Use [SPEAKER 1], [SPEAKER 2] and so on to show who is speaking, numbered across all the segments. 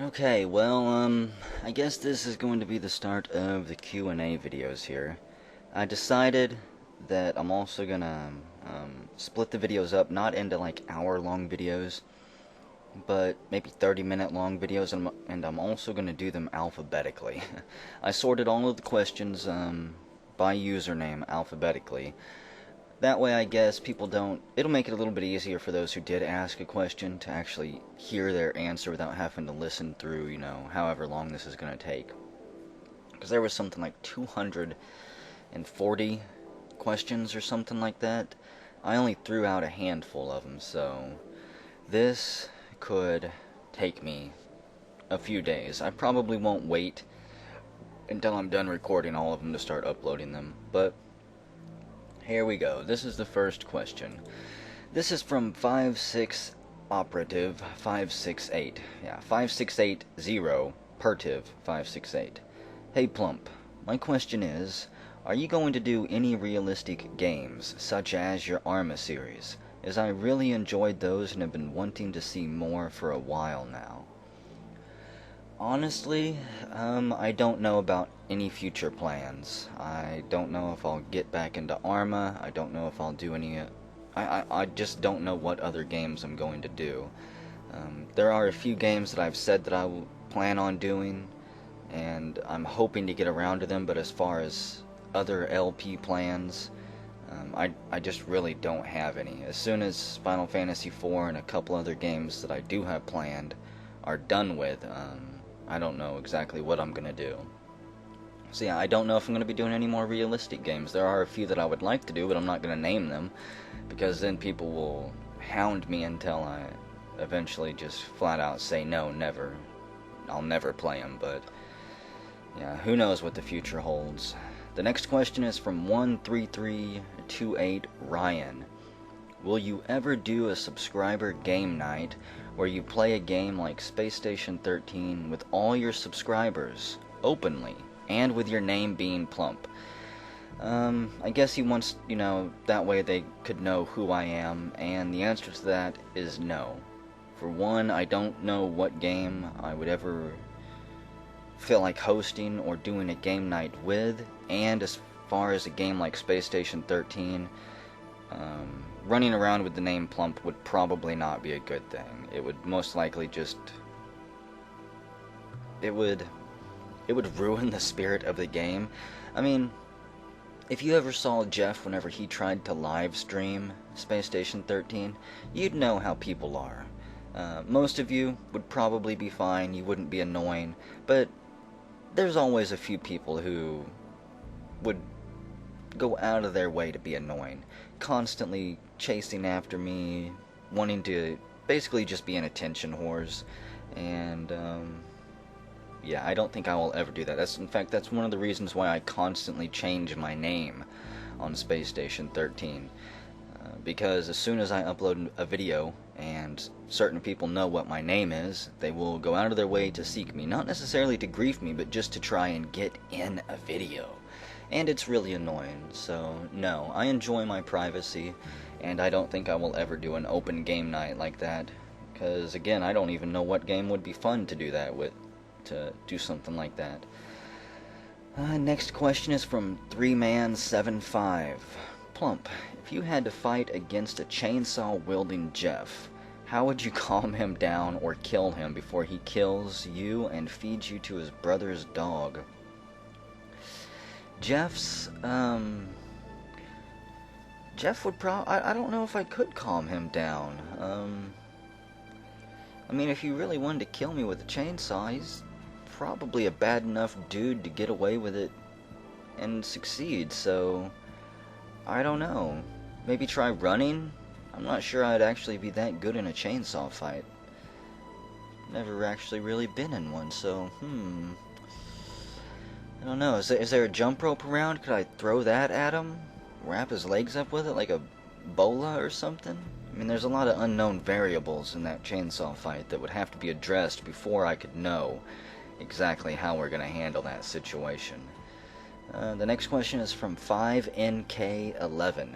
[SPEAKER 1] Okay, well, I guess this is going to be the start of the Q&A videos here. I decided that I'm also gonna split the videos up, not into like hour-long videos, but maybe 30-minute long videos, and I'm also gonna do them alphabetically. I sorted all of the questions by username alphabetically. That way, I guess people don't. It'll make it a little bit easier for those who did ask a question to actually hear their answer without having to listen through, however long this is going to take. Because there was something like 240 questions or something like that. I only threw out a handful of them, so this could take me a few days. I probably won't wait until I'm done recording all of them to start uploading them, but here we go. This is the first question. This is from 56 operative 568. Yeah, 5680 pertiv 568. Hey Plump, my question is, are you going to do any realistic games, such as your Arma series? As I really enjoyed those and have been wanting to see more for a while now. Honestly, I don't know about any future plans. I don't know if I'll get back into Arma. I don't know if I'll do any. I just don't know what other games I'm going to do. There are a few games that I've said that I will plan on doing, and I'm hoping to get around to them, but as far as other LP plans, I just really don't have any. As soon as Final Fantasy IV and a couple other games that I do have planned are done with, I don't know exactly what I'm going to do. So yeah, I don't know if I'm going to be doing any more realistic games. There are a few that I would like to do, but I'm not going to name them, because then people will hound me until I eventually just flat out say no, never. I'll never play them, but yeah, who knows what the future holds. The next question is from 13328 Ryan. Will you ever do a subscriber game night where you play a game like Space Station 13 with all your subscribers, openly, and with your name being Plump? I guess he wants, that way they could know who I am, and the answer to that is no. For one, I don't know what game I would ever feel like hosting or doing a game night with, and as far as a game like Space Station 13, running around with the name Plump would probably not be a good thing. It would most likely just... It would ruin the spirit of the game. I mean, if you ever saw Jeff whenever he tried to live stream Space Station 13, you'd know how people are. Most of you would probably be fine, you wouldn't be annoying, but there's always a few people who would go out of their way to be annoying, constantly chasing after me, wanting to basically just be an attention whores, and yeah, I don't think I will ever do that. In fact, that's one of the reasons why I constantly change my name on Space Station 13, because as soon as I upload a video and certain people know what my name is, they will go out of their way to seek me, not necessarily to grief me, but just to try and get in a video. And it's really annoying, so no, I enjoy my privacy, and I don't think I will ever do an open game night like that, because again, I don't even know what game would be fun to do that with, to do something like that. Next question is from 3Man75. Plump, if you had to fight against a chainsaw-wielding Jeff, how would you calm him down or kill him before he kills you and feeds you to his brother's dog? Jeff would I don't know if I could calm him down. I mean, if he really wanted to kill me with a chainsaw, he's probably a bad enough dude to get away with it and succeed, so I don't know. Maybe try running? I'm not sure I'd actually be that good in a chainsaw fight. Never actually really been in one, so, I don't know. Is there a jump rope around? Could I throw that at him? Wrap his legs up with it like a bola or something? I mean, there's a lot of unknown variables in that chainsaw fight that would have to be addressed before I could know exactly how we're going to handle that situation. The next question is from 5NK11.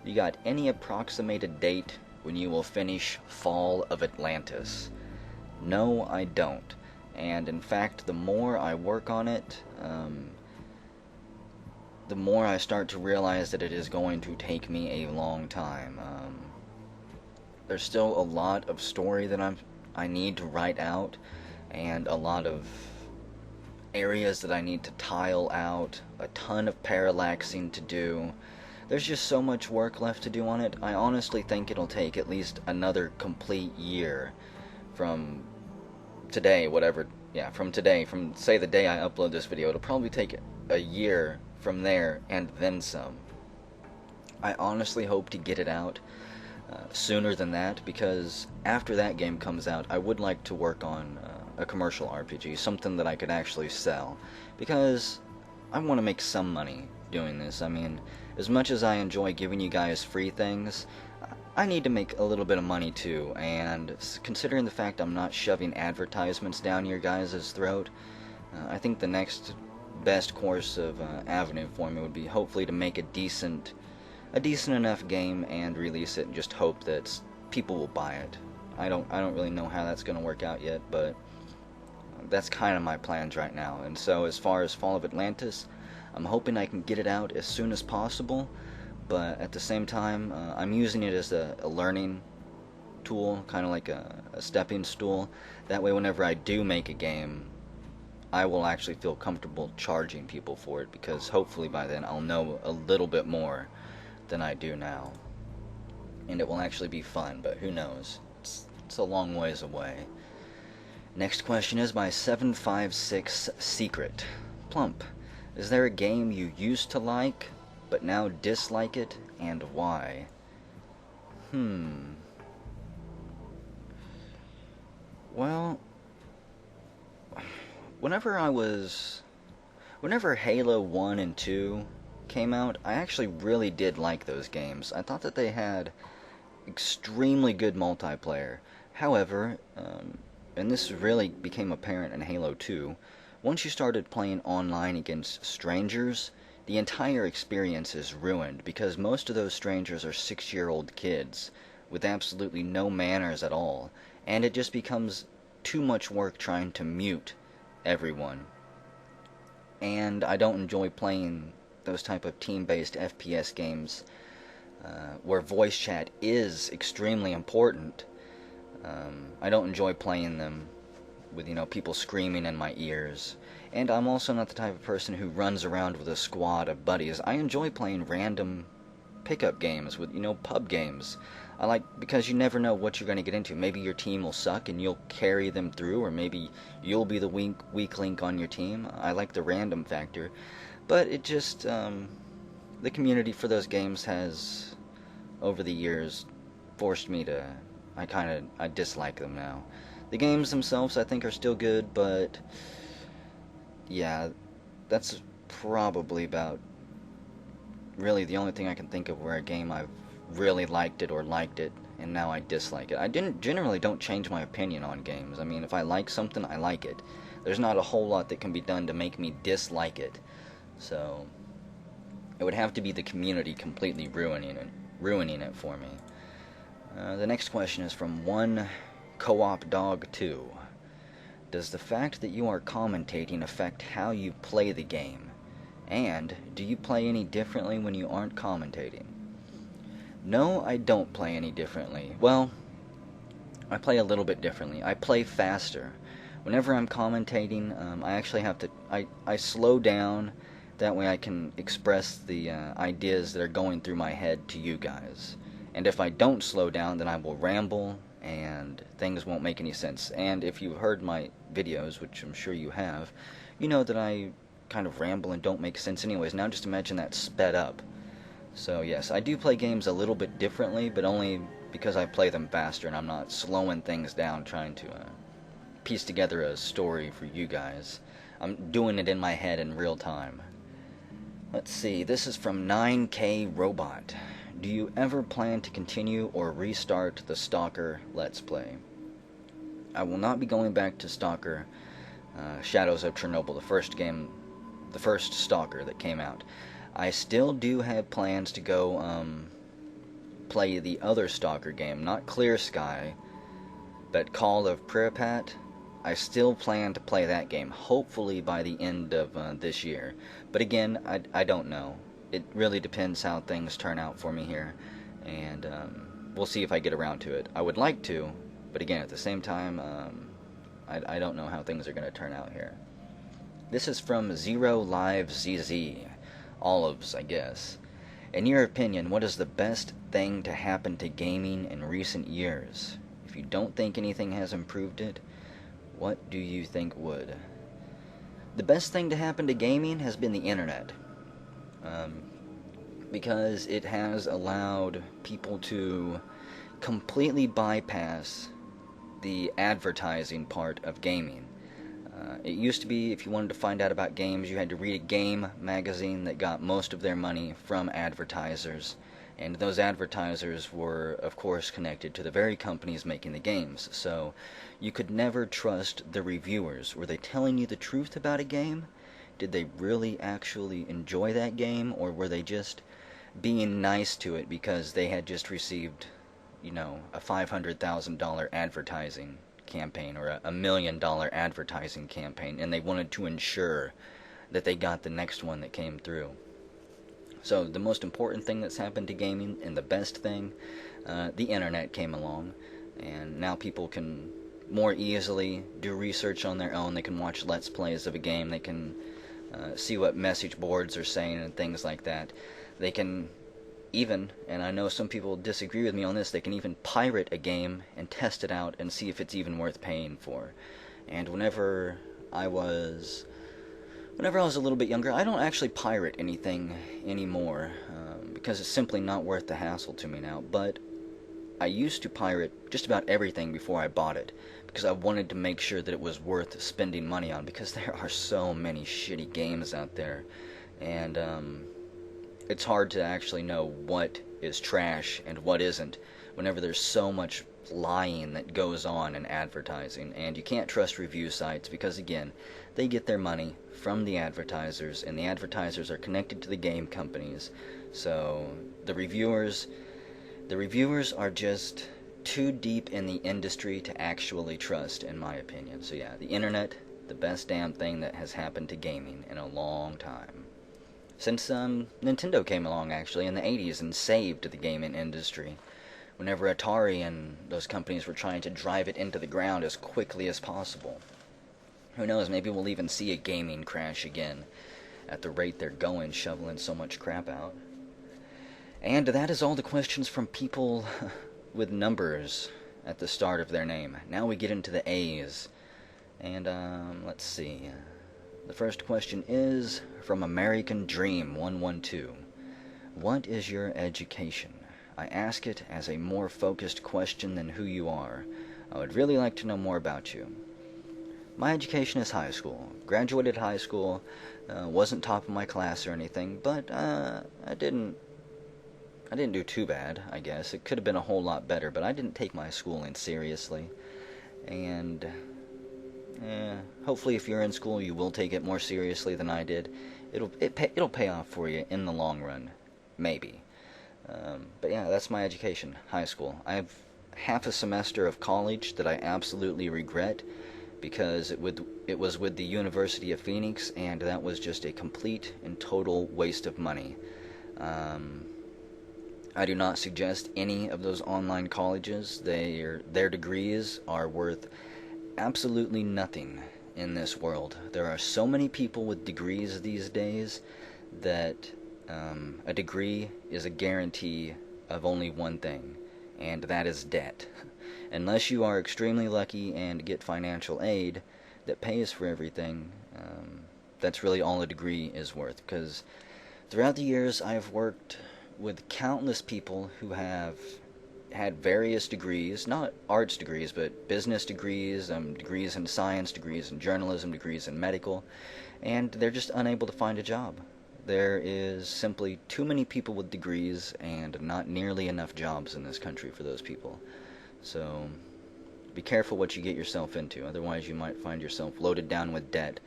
[SPEAKER 1] You got any approximated date when you will finish Fall of Atlantis? No, I don't. And in fact, the more I work on it, the more I start to realize that it is going to take me a long time. There's still a lot of story that I need to write out, and a lot of areas that I need to tile out, a ton of parallaxing to do. There's just so much work left to do on it. I honestly think it'll take at least another complete year from today, from say the day I upload this video. It'll probably take a year from there and then some. I honestly hope to get it out sooner than that, because after that game comes out, I would like to work on a commercial RPG, something that I could actually sell, because I want to make some money doing this. I mean, as much as I enjoy giving you guys free things, I need to make a little bit of money too, and considering the fact I'm not shoving advertisements down your guys' throat, I think the next best course of avenue for me would be hopefully to make a decent enough game and release it and just hope that people will buy it. I don't really know how that's going to work out yet, but that's kind of my plans right now. And so as far as Fall of Atlantis, I'm hoping I can get it out as soon as possible, but at the same time, I'm using it as a learning tool, kind of like a stepping stool. That way whenever I do make a game, I will actually feel comfortable charging people for it, because hopefully by then I'll know a little bit more than I do now. And it will actually be fun, but who knows? It's a long ways away. Next question is by 756 Secret. Plump, is there a game you used to like, but now dislike it, and why? Well, whenever Halo 1 and 2 came out, I actually really did like those games. I thought that they had extremely good multiplayer. However, and this really became apparent in Halo 2, once you started playing online against strangers, the entire experience is ruined, because most of those strangers are 6-year-old kids with absolutely no manners at all, and it just becomes too much work trying to mute everyone. And I don't enjoy playing those type of team-based FPS games where voice chat is extremely important. I don't enjoy playing them with, people screaming in my ears. And I'm also not the type of person who runs around with a squad of buddies. I enjoy playing random pickup games with, pub games. I like, because you never know what you're going to get into. Maybe your team will suck and you'll carry them through, or maybe you'll be the weak link on your team. I like the random factor. But it just, the community for those games has, over the years, forced me to, I dislike them now. The games themselves, I think, are still good, but, yeah, that's probably about really the only thing I can think of where a game I've really liked it, and now I dislike it. I generally don't change my opinion on games. I mean, if I like something, I like it. There's not a whole lot that can be done to make me dislike it. So, it would have to be the community completely ruining it for me. The next question is from one Co-op Dog 2. Does the fact that you are commentating affect how you play the game? And do you play any differently when you aren't commentating? No, I don't play any differently. Well, I play a little bit differently. I play faster. Whenever I'm commentating, I actually have to, I slow down. That way I can express the ideas that are going through my head to you guys. And if I don't slow down, then I will ramble, and things won't make any sense. And if you've heard my videos, which I'm sure you have, you know that I kind of ramble and don't make sense anyways. Now just imagine that sped up. So yes, I do play games a little bit differently, but only because I play them faster and I'm not slowing things down trying to piece together a story for you guys. I'm doing it in my head in real time. Let's see, this is from 9K Robot. Do you ever plan to continue or restart the Stalker Let's Play? I will not be going back to Stalker Shadows of Chernobyl, the first Stalker that came out. I still do have plans to go play the other Stalker game, not Clear Sky, but Call of Pripyat. I still plan to play that game, hopefully by the end of this year. But again, I don't know. It really depends how things turn out for me here, and we'll see if I get around to it. I would like to, but again, at the same time, I don't know how things are going to turn out here. This is from Zero Live ZZ. Olives, I guess. In your opinion, what is the best thing to happen to gaming in recent years? If you don't think anything has improved it, what do you think would? The best thing to happen to gaming has been the internet. Because it has allowed people to completely bypass the advertising part of gaming. It used to be, if you wanted to find out about games, you had to read a game magazine that got most of their money from advertisers, and those advertisers were, of course, connected to the very companies making the games, so you could never trust the reviewers. Were they telling you the truth about a game? Did they really actually enjoy that game, or were they just being nice to it because they had just received, a $500,000 advertising campaign or a $1 million advertising campaign, and they wanted to ensure that they got the next one that came through? So the most important thing that's happened to gaming, and the best thing, the internet came along, and now people can more easily do research on their own. They can watch Let's Plays of a game. They can see what message boards are saying and things like that. They can even, and I know some people disagree with me on this, they can even pirate a game and test it out and see if it's even worth paying for. And whenever I was a little bit younger, I don't actually pirate anything anymore, because it's simply not worth the hassle to me now. But I used to pirate just about everything before I bought it, because I wanted to make sure that it was worth spending money on, because there are so many shitty games out there, and it's hard to actually know what is trash and what isn't whenever there's so much lying that goes on in advertising. And you can't trust review sites because, again, they get their money from the advertisers, and the advertisers are connected to the game companies. So the reviewers are just too deep in the industry to actually trust, in my opinion. So yeah, the internet, the best damn thing that has happened to gaming in a long time. Since Nintendo came along, actually, in the 80s and saved the gaming industry. Whenever Atari and those companies were trying to drive it into the ground as quickly as possible. Who knows, maybe we'll even see a gaming crash again, at the rate they're going, shoveling so much crap out. And that is all the questions from people with numbers at the start of their name. Now we get into the A's. And, let's see. The first question is from American Dream 112. What is your education? I ask it as a more focused question than who you are. I would really like to know more about you. My education is high school. Graduated high school, wasn't top of my class or anything, but I didn't do too bad, I guess. It could have been a whole lot better, but I didn't take my schooling seriously. And hopefully if you're in school, you will take it more seriously than I did. It'll pay off for you in the long run, maybe. But yeah, that's my education, high school. I have half a semester of college that I absolutely regret, because it was with the University of Phoenix, and that was just a complete and total waste of money. I do not suggest any of those online colleges. Their degrees are worth absolutely nothing in this world. There are so many people with degrees these days that a degree is a guarantee of only one thing, and that is debt. Unless you are extremely lucky and get financial aid that pays for everything, that's really all a degree is worth. Because throughout the years, I have worked with countless people who have had various degrees, not arts degrees, but business degrees, degrees in science, degrees in journalism, degrees in medical, and they're just unable to find a job. There is simply too many people with degrees and not nearly enough jobs in this country for those people. So be careful what you get yourself into, otherwise you might find yourself loaded down with debt,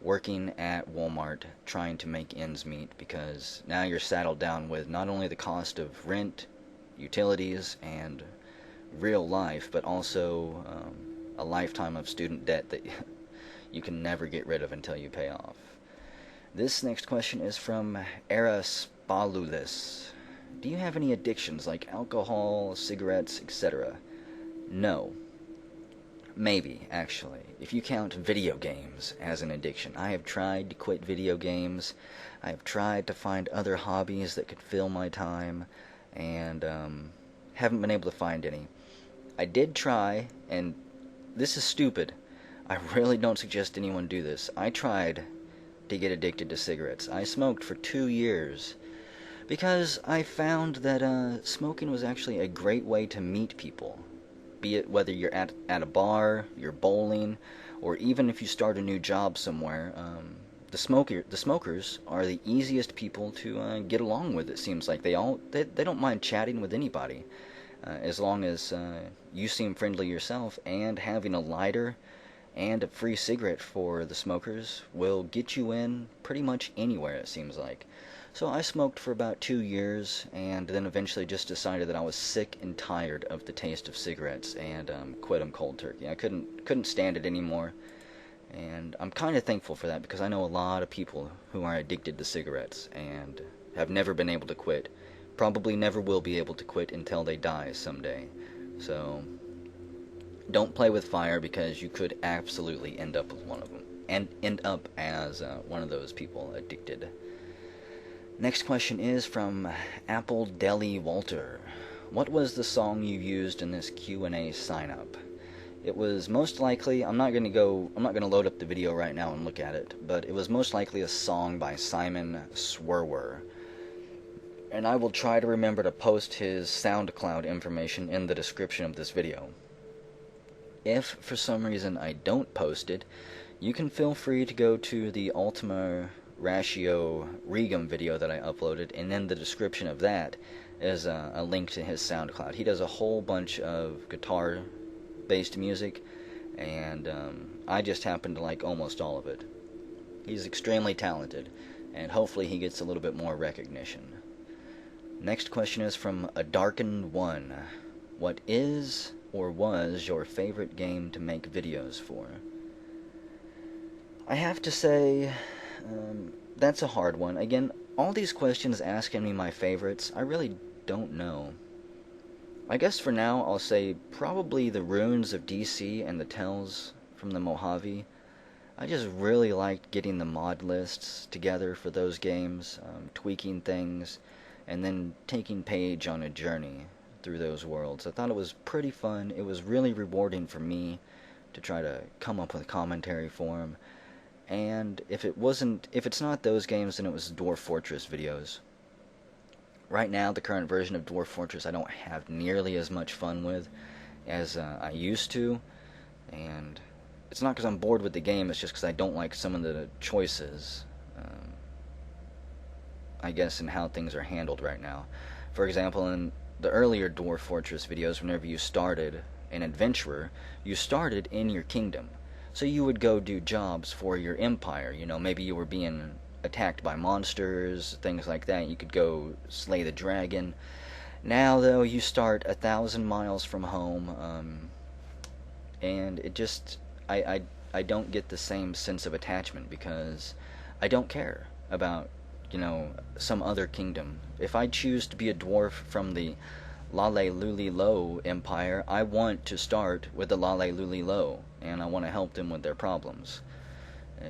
[SPEAKER 1] working at Walmart, trying to make ends meet, because now you're saddled down with not only the cost of rent, utilities, and real life, but also a lifetime of student debt that you can never get rid of until you pay off. This next question is from Eraspalulis. Do you have any addictions like alcohol, cigarettes, etc.? No. Maybe, actually. If you count video games as an addiction. I have tried to quit video games. I have tried to find other hobbies that could fill my time, and haven't been able to find any. I did try, and this is stupid. I really don't suggest anyone do this. I tried to get addicted to cigarettes. I smoked for 2 years because I found that smoking was actually a great way to meet people. Be it whether you're at a bar, you're bowling, or even if you start a new job somewhere. The smokers are the easiest people to get along with. It seems like they don't mind chatting with anybody, as long as you seem friendly yourself, and having a lighter and a free cigarette for the smokers will get you in pretty much anywhere, it seems like. So I smoked for about 2 years, and then eventually just decided that I was sick and tired of the taste of cigarettes, and quit them cold turkey. I couldn't stand it anymore, and I'm kind of thankful for that, because I know a lot of people who are addicted to cigarettes and have never been able to quit. Probably never will be able to quit until they die someday. So don't play with fire, because you could absolutely end up with one of them, and end up as one of those people addicted. Next question is from Apple Deli Walter. What was the song you used in this Q&A sign-up? It was most likely, I'm not going to load up the video right now and look at it, but it was most likely a song by Simon Swerwer. And I will try to remember to post his SoundCloud information in the description of this video. If for some reason I don't post it, you can feel free to go to the Ultima Ratio Regum video that I uploaded, and in the description of that is a link to his SoundCloud. He does a whole bunch of guitar-based music, and I just happen to like almost all of it. He's extremely talented, and hopefully he gets a little bit more recognition. Next question is from A Darkened One. What is or was your favorite game to make videos for? I have to say, that's a hard one. Again, all these questions asking me my favorites, I really don't know. I guess for now I'll say probably the Ruins of DC and the Tells from the Mojave. I just really liked getting the mod lists together for those games, tweaking things, and then taking Paige on a journey through those worlds. I thought it was pretty fun. It was really rewarding for me to try to come up with a commentary for him. And if it's not those games, then it was Dwarf Fortress videos. Right now, the current version of Dwarf Fortress I don't have nearly as much fun with as I used to, and it's not because I'm bored with the game, it's just because I don't like some of the choices, I guess, in how things are handled right now. For example, in the earlier Dwarf Fortress videos, whenever you started an adventurer, you started in your kingdom. So you would go do jobs for your empire. You know, maybe you were being attacked by monsters, things like that. You could go slay the dragon. Now, though, you start 1,000 miles from home, and it just, I don't get the same sense of attachment, because I don't care about, some other kingdom. If I choose to be a dwarf from the Lale Luli Lo Empire, I want to start with the Lale Luli Lo, and I want to help them with their problems.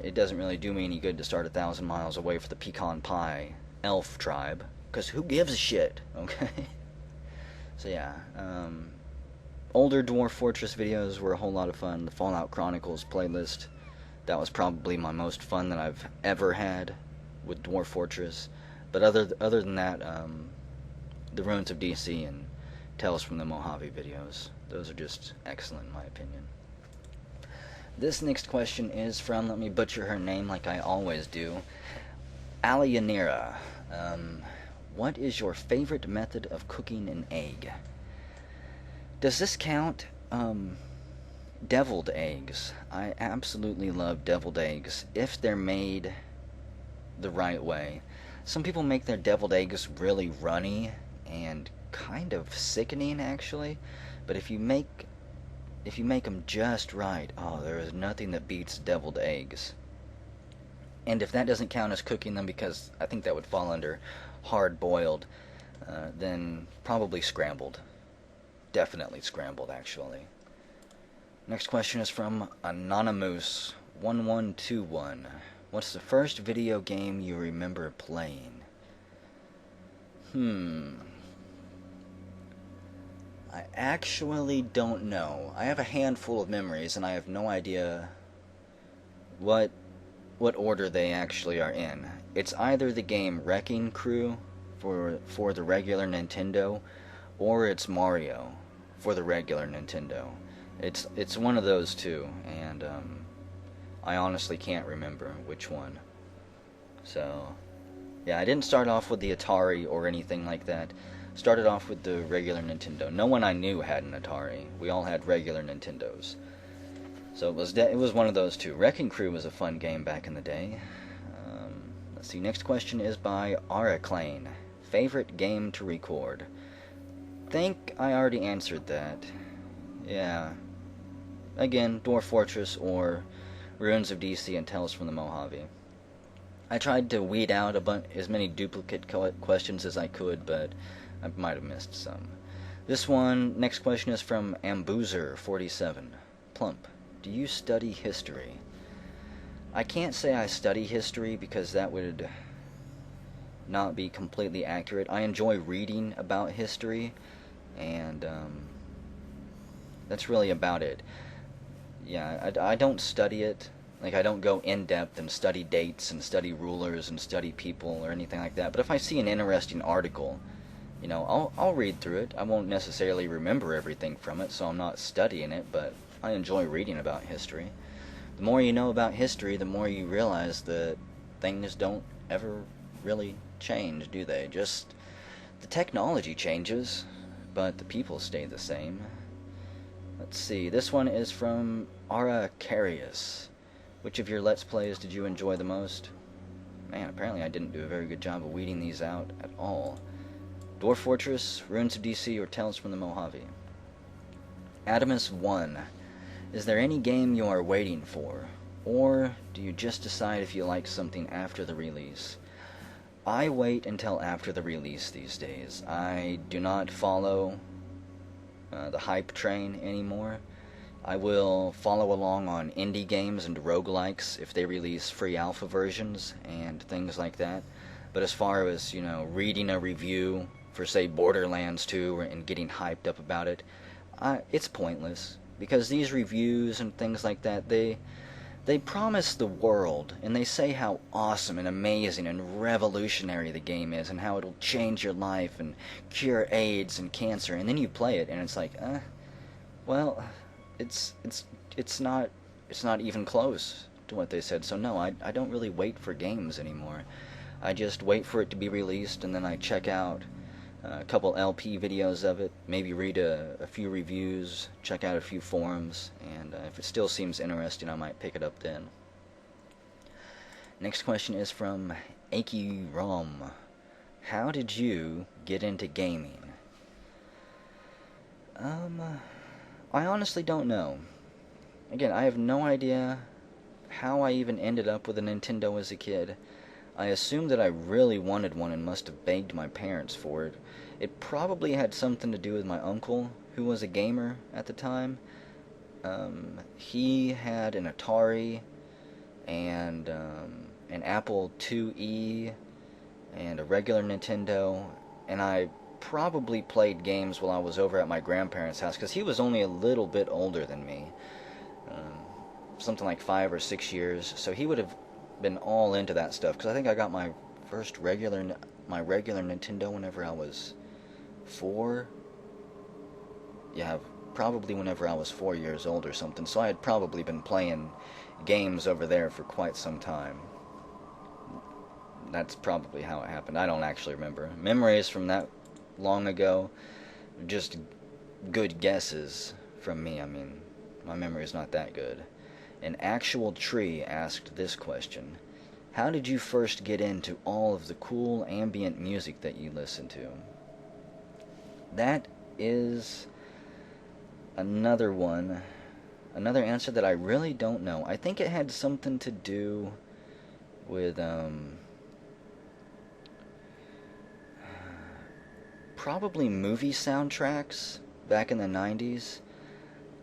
[SPEAKER 1] It doesn't really do me any good to start 1,000 miles away from the Pecan Pie elf tribe, because who gives a shit, okay? So yeah, older Dwarf Fortress videos were a whole lot of fun. The Fallout Chronicles playlist, that was probably my most fun that I've ever had with Dwarf Fortress. But other than that, the Ruins of DC and Tales from the Mojave videos, those are just excellent in my opinion. This next question is from, let me butcher her name like I always do, Alianira. What is your favorite method of cooking an egg? Does this count? Deviled eggs. I absolutely love deviled eggs if they're made the right way. Some people make their deviled eggs really runny and kind of sickening, actually. But if you if you make them just right, oh, there is nothing that beats deviled eggs. And if that doesn't count as cooking them, because I think that would fall under hard-boiled, then probably scrambled. Definitely scrambled, actually. Next question is from Anonymous1121. What's the first video game you remember playing? I actually don't know. I have a handful of memories, and I have no idea what order they actually are in. It's either the game Wrecking Crew for the regular Nintendo, or it's Mario for the regular Nintendo. It's one of those two, and I honestly can't remember which one. So, yeah, I didn't start off with the Atari or anything like that. Started off with the regular Nintendo. No one I knew had an Atari. We all had regular Nintendos. So it was one of those two. Wrecking Crew was a fun game back in the day. Let's see. Next question is by Araclane. Favorite game to record? Think I already answered that. Yeah. Again, Dwarf Fortress or Ruins of DC and Tales from the Mojave. I tried to weed out as many duplicate questions as I could, but I might have missed some. This one, next question is from Amboozer47. Plump, do you study history? I can't say I study history because that would not be completely accurate. I enjoy reading about history, and that's really about it. Yeah, I don't study it. Like, I don't go in-depth and study dates and study rulers and study people or anything like that. But if I see an interesting article, you know, I'll read through it. I won't necessarily remember everything from it, so I'm not studying it, but I enjoy reading about history. The more you know about history, the more you realize that things don't ever really change, do they? Just the technology changes, but the people stay the same. Let's see, this one is from Aracarius. Which of your Let's Plays did you enjoy the most? Man, apparently I didn't do a very good job of weeding these out at all. Dwarf Fortress, Ruins of DC, or Tales from the Mojave? Adamus1. Is there any game you are waiting for? Or do you just decide if you like something after the release? I wait until after the release these days. I do not follow the hype train anymore. I will follow along on indie games and roguelikes if they release free alpha versions and things like that. But as far as, you know, reading a review for, say, Borderlands 2 and getting hyped up about it, it's pointless. Because these reviews and things like that, they promise the world, and they say how awesome and amazing and revolutionary the game is, and how it'll change your life and cure AIDS and cancer, and then you play it, and it's like, well, it's not even close to what they said. So no, I don't really wait for games anymore. I just wait for it to be released, and then I check out a couple LP videos of it, maybe read a few reviews, check out a few forums, and if it still seems interesting, I might pick it up then. Next question is from Aki Rom. How did you get into gaming? I honestly don't know. Again, I have no idea how I even ended up with a Nintendo as a kid. I assume that I really wanted one and must have begged my parents for it. It probably had something to do with my uncle, who was a gamer at the time. He had an Atari and an Apple IIe and a regular Nintendo, and I probably played games while I was over at my grandparents' house, because he was only a little bit older than me, something like 5 or 6 years, so he would have been all into that stuff, because I think I got my first regular Nintendo whenever I was 4. Yeah, probably whenever I was 4 years old or something, so I had probably been playing games over there for quite some time. That's probably how it happened. I don't actually remember. Memories from that long ago, just good guesses from me. I mean, my memory is not that good. An Actual Tree asked this question. How did you first get into all of the cool ambient music that you listen to? That is another one another answer that I really don't know. I think it had something to do with probably movie soundtracks back in the 90s.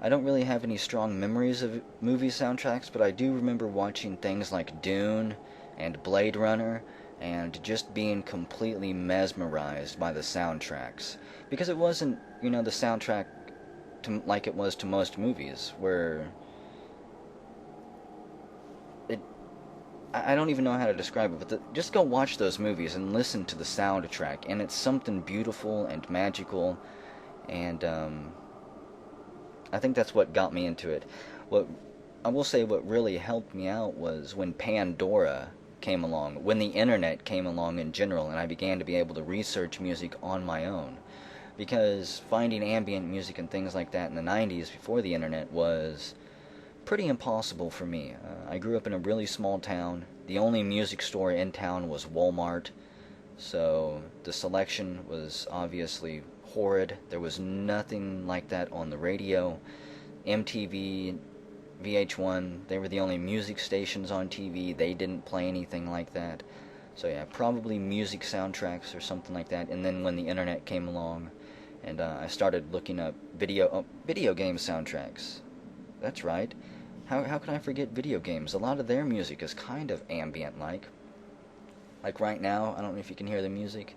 [SPEAKER 1] I don't really have any strong memories of movie soundtracks, but I do remember watching things like Dune and Blade Runner and just being completely mesmerized by the soundtracks. Because it wasn't, the soundtrack like it was to most movies, where it I don't even know how to describe it, but just go watch those movies and listen to the soundtrack, and it's something beautiful and magical, and I think that's what got me into it. What I will say, what really helped me out was when Pandora came along, when the internet came along in general, and I began to be able to research music on my own. Because finding ambient music and things like that in the 90s before the internet was pretty impossible for me. I grew up in a really small town. The only music store in town was Walmart, so the selection was obviously horrid. There was nothing like that on the radio. MTV, VH1, they were the only music stations on TV. They didn't play anything like that. So yeah, probably music soundtracks or something like that. And then when the internet came along, and I started looking up video game soundtracks. That's right. How can I forget video games? A lot of their music is kind of ambient-like. Like right now, I don't know if you can hear the music,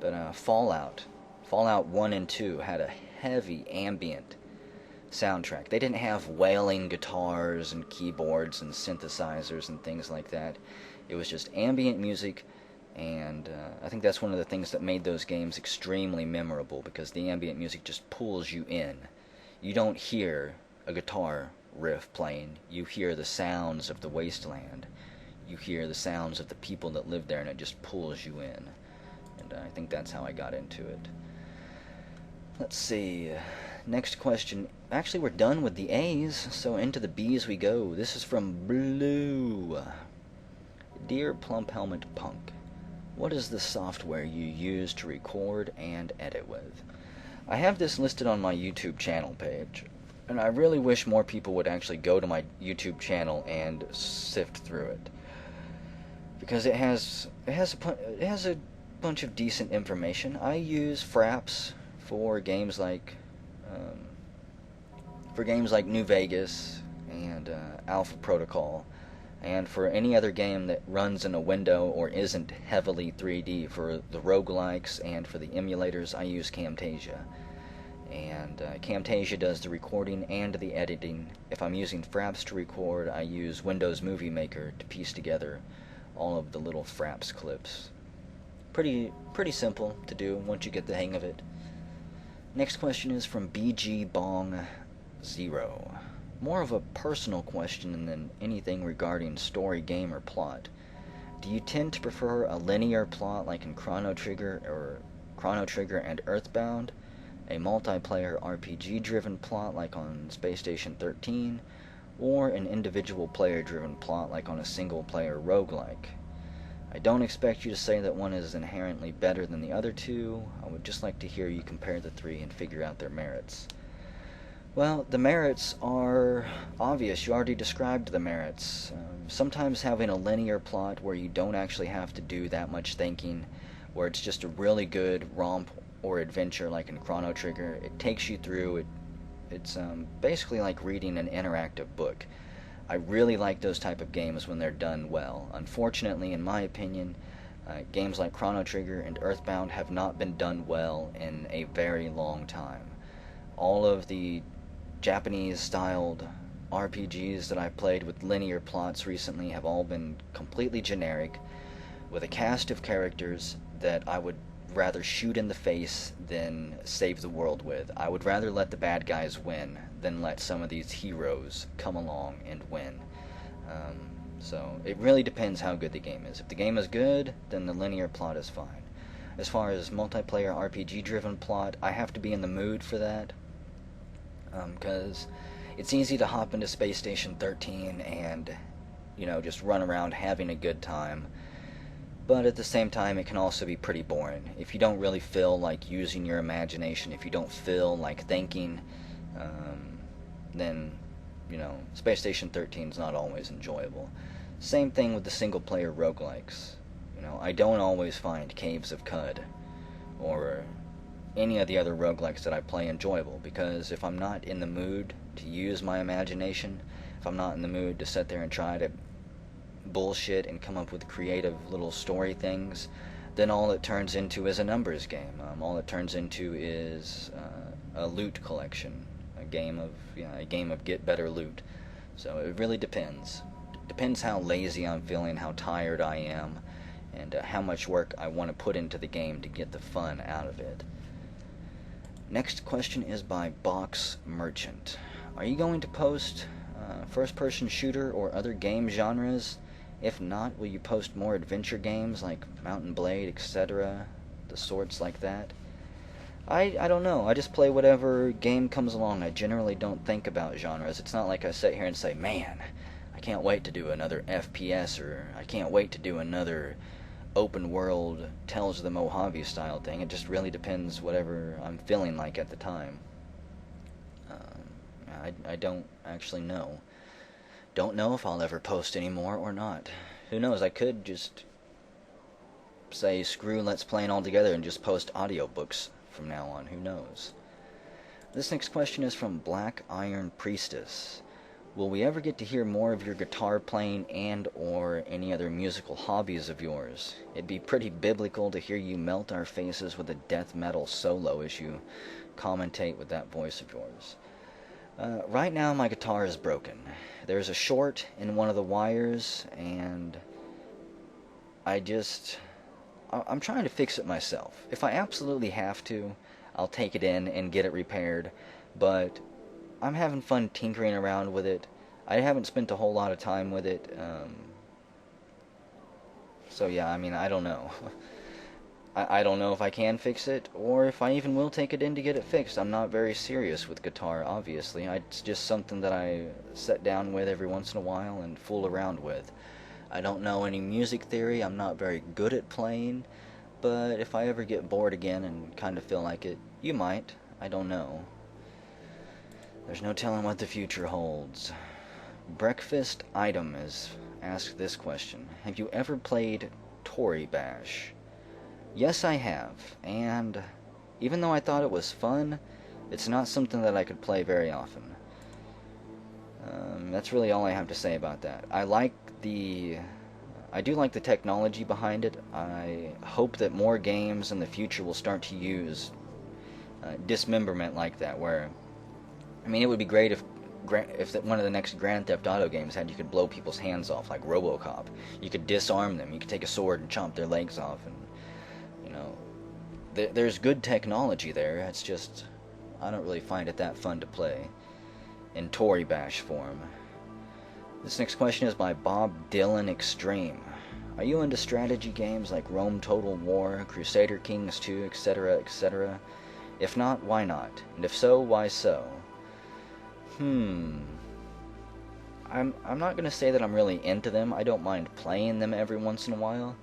[SPEAKER 1] but Fallout 1 and 2 had a heavy ambient soundtrack. They didn't have wailing guitars and keyboards and synthesizers and things like that. It was just ambient music, and I think that's one of the things that made those games extremely memorable, because the ambient music just pulls you in. You don't hear a guitar riff playing. You hear the sounds of the wasteland. You hear the sounds of the people that live there, and it just pulls you in. And I think that's how I got into it. Let's see. Next question. Actually, we're done with the A's, so into the B's we go. This is from Blue. Dear PlumpHelmetPunk, what is the software you use to record and edit with? I have this listed on my YouTube channel page, and I really wish more people would actually go to my YouTube channel and sift through it, because it has a bunch of decent information. I use Fraps for games like New Vegas and Alpha Protocol, and for any other game that runs in a window or isn't heavily 3D. For the roguelikes and for the emulators, I use Camtasia. And Camtasia does the recording and the editing. If I'm using Fraps to record, I use Windows Movie Maker to piece together all of the little Fraps clips. Pretty simple to do once you get the hang of it. Next question is from BG Bong 0. More of a personal question than anything regarding story, game, or plot. Do you tend to prefer a linear plot like in Chrono Trigger and Earthbound, a multiplayer RPG-driven plot like on Space Station 13, or an individual player-driven plot like on a single-player roguelike? I don't expect you to say that one is inherently better than the other two. I would just like to hear you compare the three and figure out their merits. Well, the merits are obvious. You already described the merits. Sometimes having a linear plot where you don't actually have to do that much thinking, where it's just a really good romp or adventure like in Chrono Trigger, it takes you through. It's basically like reading an interactive book. I really like those type of games when they're done well. Unfortunately, in my opinion, games like Chrono Trigger and Earthbound have not been done well in a very long time. All of the Japanese-styled RPGs that I've played with linear plots recently have all been completely generic, with a cast of characters that I would rather shoot in the face than save the world with. I would rather let the bad guys win than let some of these heroes come along and win. So it really depends how good the game is. If the game is good, then the linear plot is fine. As far as multiplayer RPG-driven plot, I have to be in the mood for that, because it's easy to hop into Space Station 13 and, just run around having a good time. But at the same time, it can also be pretty boring. If you don't really feel like using your imagination, if you don't feel like thinking, then, Space Station 13 is not always enjoyable. Same thing with the single-player roguelikes. I don't always find Caves of Cud or any of the other roguelikes that I play enjoyable, because if I'm not in the mood to use my imagination, if I'm not in the mood to sit there and try to bullshit and come up with creative little story things, then all it turns into is a numbers game. All it turns into is a loot collection, a game of get better loot. So it really depends. Depends how lazy I'm feeling, how tired I am, and how much work I want to put into the game to get the fun out of it. Next question is by Box Merchant. Are you going to post first-person shooter or other game genres? If not, will you post more adventure games like Mountain Blade, etc., the sorts like that? I don't know. I just play whatever game comes along. I generally don't think about genres. It's not like I sit here and say, man, I can't wait to do another FPS, or I can't wait to do another open world Tales of the Mojave style thing. It just really depends whatever I'm feeling like at the time. I don't actually know. Don't know if I'll ever post anymore or not. Who knows? I could just say screw Let's Playing altogether and just post audiobooks from now on. Who knows? This next question is from Black Iron Priestess. Will we ever get to hear more of your guitar playing and or any other musical hobbies of yours? It'd be pretty biblical to hear you melt our faces with a death metal solo as you commentate with that voice of yours. Right now my guitar is broken. There's a short in one of the wires, and I'm trying to fix it myself. If I absolutely have to, I'll take it in and get it repaired, but I'm having fun tinkering around with it. I haven't spent a whole lot of time with it, so yeah, I don't know. I don't know if I can fix it, or if I even will take it in to get it fixed. I'm not very serious with guitar, obviously. It's just something that I sit down with every once in a while and fool around with. I don't know any music theory. I'm not very good at playing, but if I ever get bored again and kind of feel like it, you might. I don't know. There's no telling what the future holds. Breakfast Item has asked this question. Have you ever played Tory Bash? Yes, I have, and even though I thought it was fun, it's not something that I could play very often. That's really all I have to say about that. I do like the technology behind it. I hope that more games in the future will start to use dismemberment like that, where, it would be great if one of the next Grand Theft Auto games had you could blow people's hands off, like RoboCop. You could disarm them, you could take a sword and chomp their legs off, and, there's good technology there. It's just, I don't really find it that fun to play in Tory Bash form. This next question is by Bob Dylan Extreme. Are you into strategy games like Rome Total War, Crusader Kings 2, etc., etc.? If not, why not? And if so, why so? I'm not going to say that I'm really into them. I don't mind playing them every once in a while.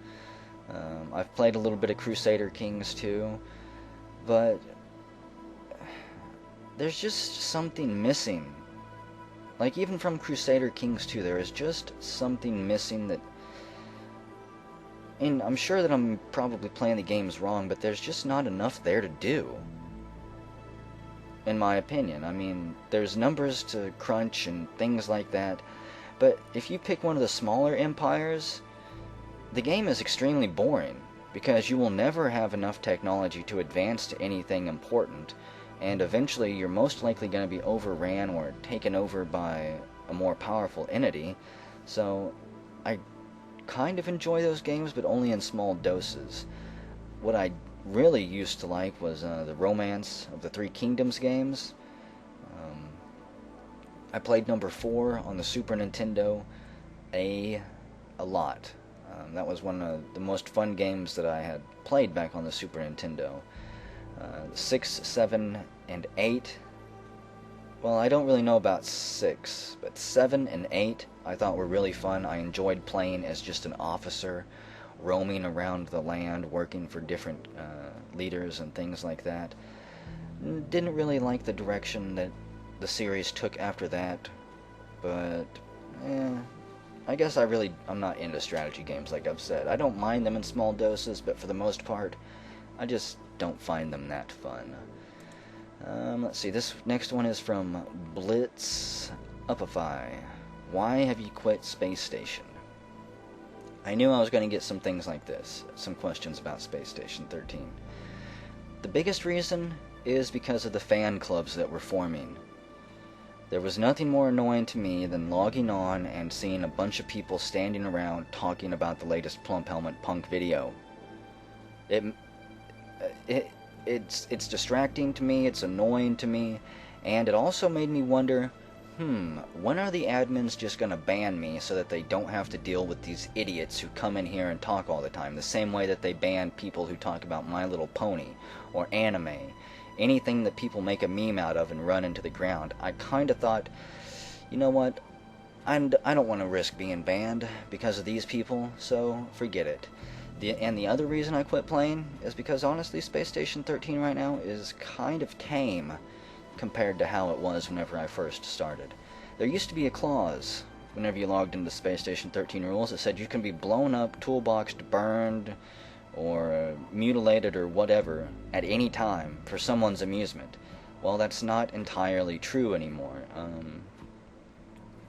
[SPEAKER 1] I've played a little bit of Crusader Kings 2, but there's just something missing. Like, even from Crusader Kings 2, there is just something missing that... And I'm sure that I'm probably playing the games wrong, but there's just not enough there to do. In my opinion. There's numbers to crunch and things like that, but if you pick one of the smaller empires, the game is extremely boring, because you will never have enough technology to advance to anything important, and eventually you're most likely going to be overran or taken over by a more powerful entity. So I kind of enjoy those games, but only in small doses. What I really used to like was the Romance of the Three Kingdoms games. I played number 4 on the Super Nintendo a lot. That was one of the most fun games that I had played back on the Super Nintendo. 6, 7, and 8. Well, I don't really know about 6, but 7 and 8 I thought were really fun. I enjoyed playing as just an officer, roaming around the land, working for different leaders and things like that. Didn't really like the direction that the series took after that. but, eh, I guess I'm not into strategy games like I've said. I don't mind them in small doses, but for the most part, I just don't find them that fun. Let's see, this next one is from Blitz Upify. Why have you quit Space Station? I knew I was going to get some things like this, some questions about Space Station 13. The biggest reason is because of the fan clubs that were forming. There was nothing more annoying to me than logging on and seeing a bunch of people standing around talking about the latest PlumpHelmetPunk video. It's distracting to me, it's annoying to me, and it also made me wonder, when are the admins just gonna ban me so that they don't have to deal with these idiots who come in here and talk all the time, the same way that they ban people who talk about My Little Pony, or anime, anything that people make a meme out of and run into the ground. I kinda thought, you know what, I don't want to risk being banned because of these people, so forget it. And the other reason I quit playing is because honestly Space Station 13 right now is kind of tame compared to how it was whenever I first started. There used to be a clause whenever you logged into Space Station 13 rules that said you can be blown up, toolboxed, burned, or mutilated or whatever at any time for someone's amusement. Well, that's not entirely true anymore.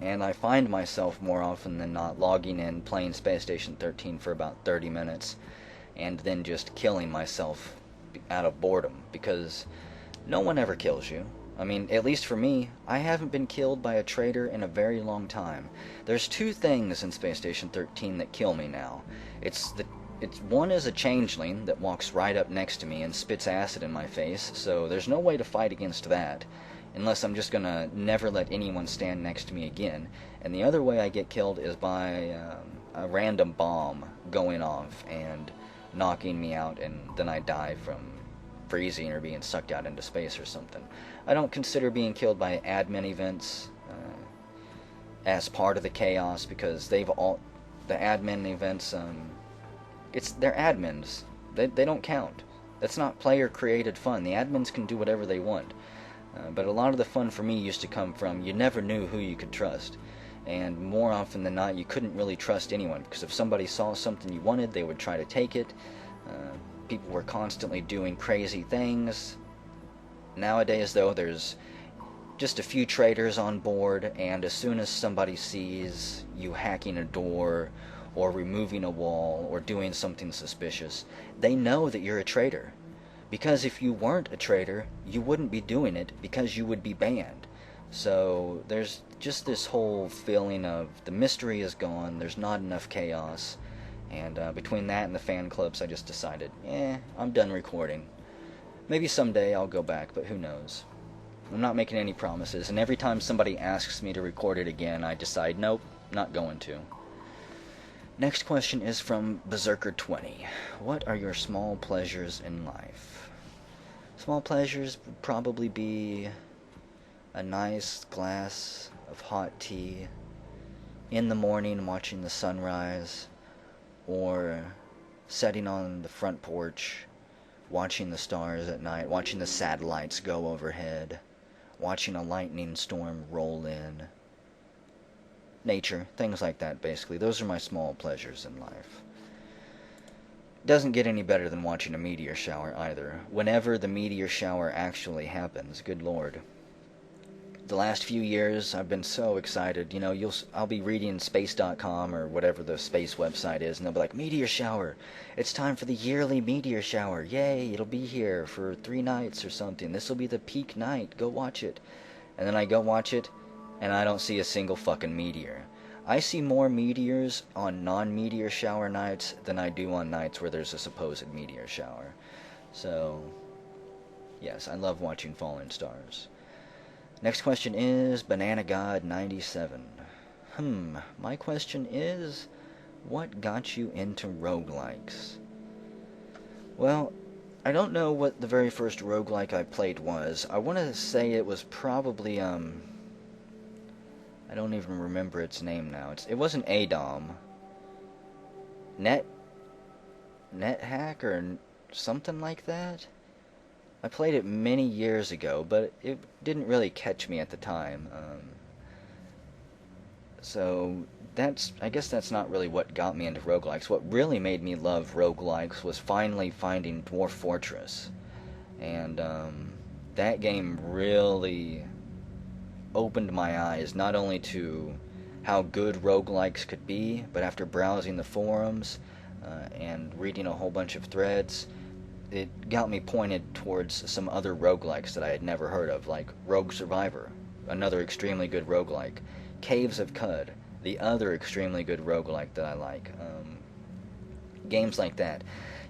[SPEAKER 1] And I find myself more often than not logging in, playing Space Station 13 for about 30 minutes, and then just killing myself out of boredom, because no one ever kills you. I mean, at least for me, I haven't been killed by a traitor in a very long time. There's two things in Space Station 13 that kill me now. One is a changeling that walks right up next to me and spits acid in my face, so there's no way to fight against that, unless I'm just gonna never let anyone stand next to me again. And the other way I get killed is by a random bomb going off and knocking me out, and then I die from freezing or being sucked out into space or something. I don't consider being killed by admin events as part of the chaos, because the admin events, they're admins. They don't count. That's not player created fun. The admins can do whatever they want. But a lot of the fun for me used to come from you never knew who you could trust. And more often than not, you couldn't really trust anyone, because if somebody saw something you wanted, they would try to take it. People were constantly doing crazy things. Nowadays, though, there's just a few traitors on board, and as soon as somebody sees you hacking a door, or removing a wall, or doing something suspicious, they know that you're a traitor. Because if you weren't a traitor, you wouldn't be doing it, because you would be banned. So there's just this whole feeling of the mystery is gone, there's not enough chaos, and between that and the fan clubs, I just decided, I'm done recording. Maybe someday I'll go back, but who knows. I'm not making any promises, and every time somebody asks me to record it again, I decide, nope, not going to. Next question is from Berserker20. What are your small pleasures in life? Small pleasures would probably be a nice glass of hot tea in the morning watching the sunrise, or sitting on the front porch watching the stars at night, watching the satellites go overhead, watching a lightning storm roll in. Nature, things like that, basically. Those are my small pleasures in life. Doesn't get any better than watching a meteor shower either. Whenever the meteor shower actually happens, good lord. The last few years, I've been so excited. You know, I'll be reading space.com or whatever the space website is, and they'll be like, meteor shower. It's time for the yearly meteor shower. Yay, it'll be here for 3 nights or something. This will be the peak night. Go watch it. And then I go watch it, and I don't see a single fucking meteor. I see more meteors on non-meteor shower nights than I do on nights where there's a supposed meteor shower. So, yes, I love watching falling stars. Next question is BananaGod97. My question is, what got you into roguelikes? Well, I don't know what the very first roguelike I played was. I want to say it was probably, I don't even remember its name now. It wasn't ADOM. NetHack or something like that? I played it many years ago, but it didn't really catch me at the time. So I guess that's not really what got me into roguelikes. What really made me love roguelikes was finally finding Dwarf Fortress. And that game really opened my eyes not only to how good roguelikes could be, but after browsing the forums and reading a whole bunch of threads, it got me pointed towards some other roguelikes that I had never heard of, like Rogue Survivor, another extremely good roguelike, Caves of Cud, the other extremely good roguelike that I like. Games like that.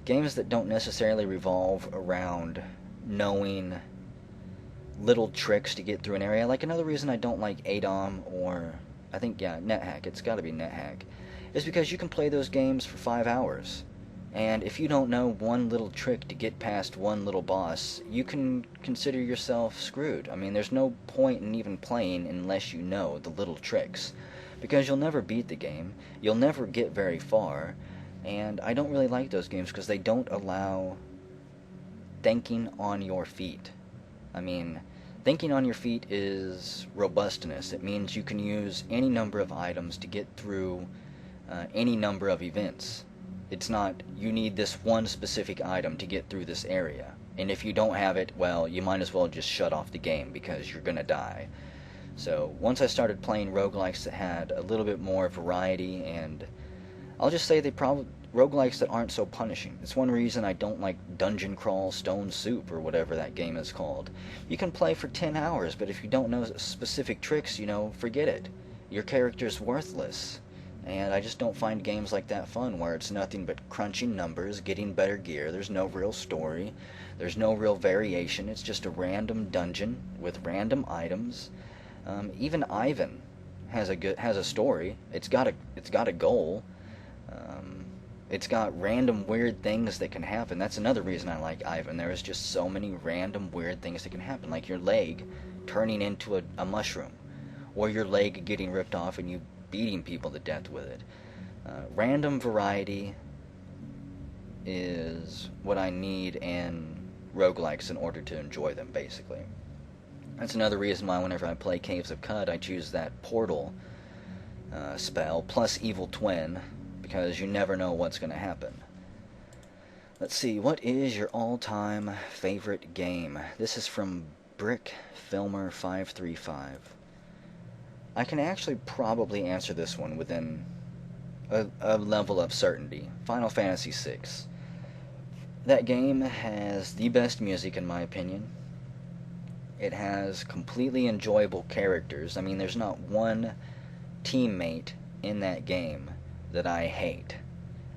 [SPEAKER 1] Games that don't necessarily revolve around knowing little tricks to get through an area. Like, another reason I don't like ADOM or, I think, yeah, NetHack, it's gotta be NetHack, is because you can play those games for 5 hours. And if you don't know one little trick to get past one little boss, you can consider yourself screwed. I mean, there's no point in even playing unless you know the little tricks. Because you'll never beat the game, you'll never get very far, and I don't really like those games because they don't allow thinking on your feet. I mean, thinking on your feet is robustness. It means you can use any number of items to get through any number of events. It's not, you need this one specific item to get through this area. And if you don't have it, well, you might as well just shut off the game because you're gonna die. So once I started playing roguelikes that had a little bit more variety, and I'll just say roguelikes that aren't so punishing. It's one reason I don't like Dungeon Crawl Stone Soup or whatever that game is called. You can play for 10 hours, but if you don't know specific tricks, forget it. Your character's worthless. And I just don't find games like that fun, where it's nothing but crunching numbers, getting better gear. There's no real story. There's no real variation. It's just a random dungeon with random items. Even Ivan has a story. It's got a goal. It's got random weird things that can happen. That's another reason I like Ivan. There is just so many random weird things that can happen, like your leg turning into a mushroom, or your leg getting ripped off and you beating people to death with it. Random variety is what I need in roguelikes in order to enjoy them, basically. That's another reason why whenever I play Caves of Cud, I choose that Portal spell, plus Evil Twin, because you never know what's going to happen. Let's see, what is your all-time favorite game? This is from BrickFilmer535. I can actually probably answer this one within a level of certainty. Final Fantasy VI. That game has the best music, in my opinion. It has completely enjoyable characters. I mean, there's not one teammate in that game that I hate.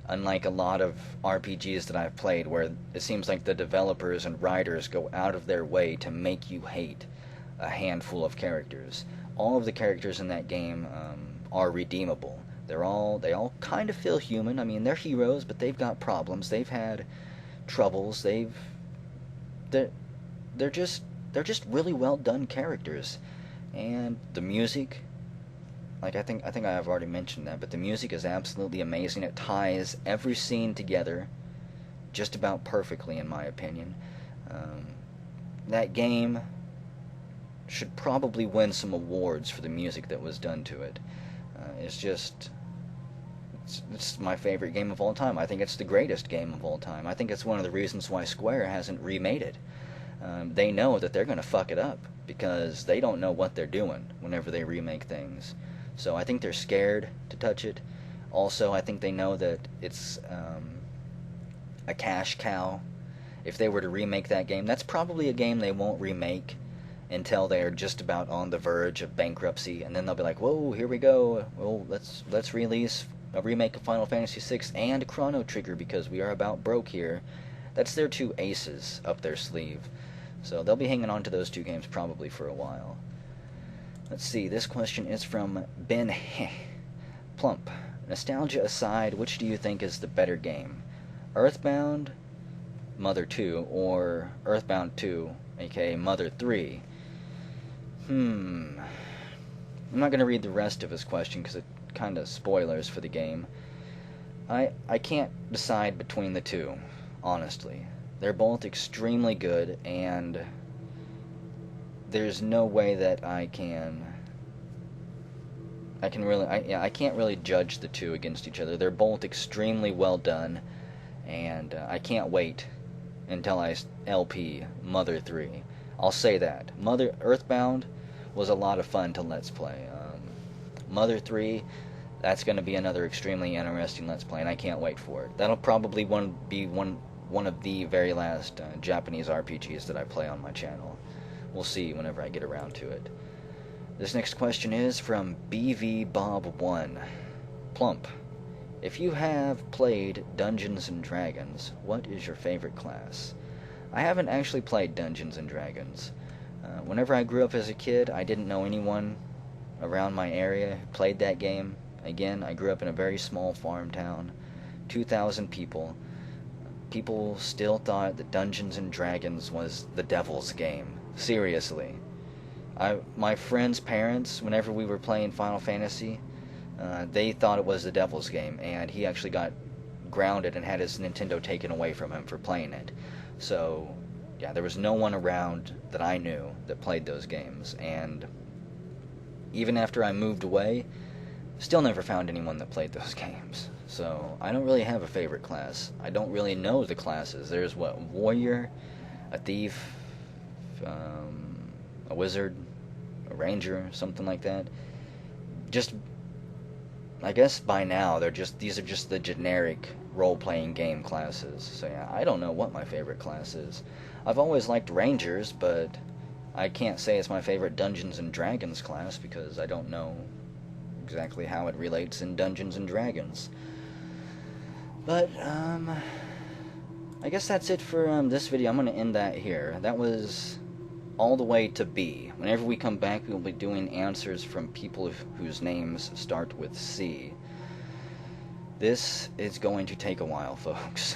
[SPEAKER 1] Unlike a lot of RPGs that I've played, where it seems like the developers and writers go out of their way to make you hate a handful of characters. All of the characters in that game are redeemable. They all kind of feel human. I mean, they're heroes, but they've got problems. They've had troubles. They're just really well done characters. And the music, like I think I have already mentioned that, but the music is absolutely amazing. It ties every scene together just about perfectly, in my opinion. That game should probably win some awards for the music that was done to it. It's my favorite game of all time. I think it's the greatest game of all time. I think it's one of the reasons why Square hasn't remade it. They know that they're going to fuck it up, because they don't know what they're doing whenever they remake things. So I think they're scared to touch it. Also, I think they know that it's a cash cow. If they were to remake that game, that's probably a game they won't remake until they're just about on the verge of bankruptcy, and then they'll be like, whoa, here we go, well, let's release a remake of Final Fantasy VI and Chrono Trigger, because we are about broke here. That's their two aces up their sleeve. So they'll be hanging on to those two games probably for a while. Let's see, this question is from Ben Plump. Nostalgia aside, which do you think is the better game? Earthbound, Mother 2, or Earthbound 2, aka Mother 3? I'm not going to read the rest of his question because it kind of spoilers for the game. I can't decide between the two, honestly. They're both extremely good, and there's no way that I can I can't really judge the two against each other. They're both extremely well done, and I can't wait until I LP Mother 3. I'll say that. Earthbound was a lot of fun to Let's Play. Mother 3, that's going to be another extremely interesting Let's Play, and I can't wait for it. That'll probably be one of the very last Japanese RPGs that I play on my channel. We'll see whenever I get around to it. This next question is from BVBob1. Plump, if you have played Dungeons & Dragons, what is your favorite class? I haven't actually played Dungeons & Dragons. Whenever I grew up as a kid, I didn't know anyone around my area who played that game. Again, I grew up in a very small farm town, 2,000 people. People still thought that Dungeons & Dragons was the devil's game. Seriously. My friend's parents, whenever we were playing Final Fantasy, they thought it was the devil's game, and he actually got grounded and had his Nintendo taken away from him for playing it. So, yeah, there was no one around that I knew that played those games, and even after I moved away, still never found anyone that played those games. So, I don't really have a favorite class. I don't really know the classes. There's, warrior, a thief, a wizard, a ranger, something like that. Just, I guess by now, these are just the generic role-playing game classes. So yeah, I don't know what my favorite class is. I've always liked rangers, but I can't say it's my favorite Dungeons & Dragons class because I don't know exactly how it relates in Dungeons & Dragons. But, I guess that's it for this video. I'm going to end that here. That was all the way to B. Whenever we come back, we'll be doing answers from people whose names start with C. This is going to take a while, folks.